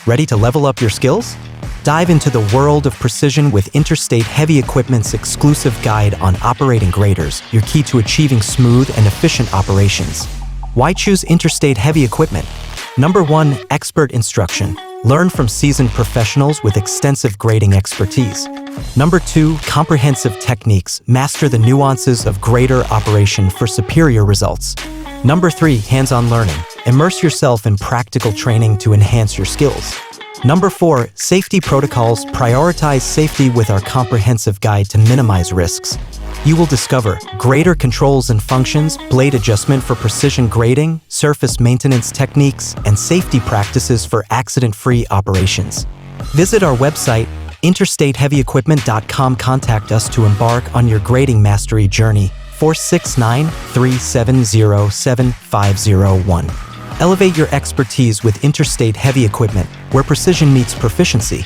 Ready to level up your skills? Dive into the world of precision with Interstate Heavy Equipment's exclusive guide on operating graders, your key to achieving smooth and efficient operations. Why choose Interstate Heavy Equipment? Number 1. Expert instruction. Learn from seasoned professionals with extensive grading expertise. Number 2. Comprehensive techniques. Master the nuances of grader operation for superior results. Number 3. Hands-on learning. Immerse yourself in practical training to enhance your skills. Number 4. Safety protocols. Prioritize safety with our comprehensive guide to minimize risks. You will discover grader controls and functions, blade adjustment for precision grading, surface maintenance techniques, and safety practices for accident-free operations. Visit our website, interstateheavyequipment.com. Contact us to embark on your grading mastery journey. 469-370-7501. Elevate your expertise with Interstate Heavy Equipment, where precision meets proficiency.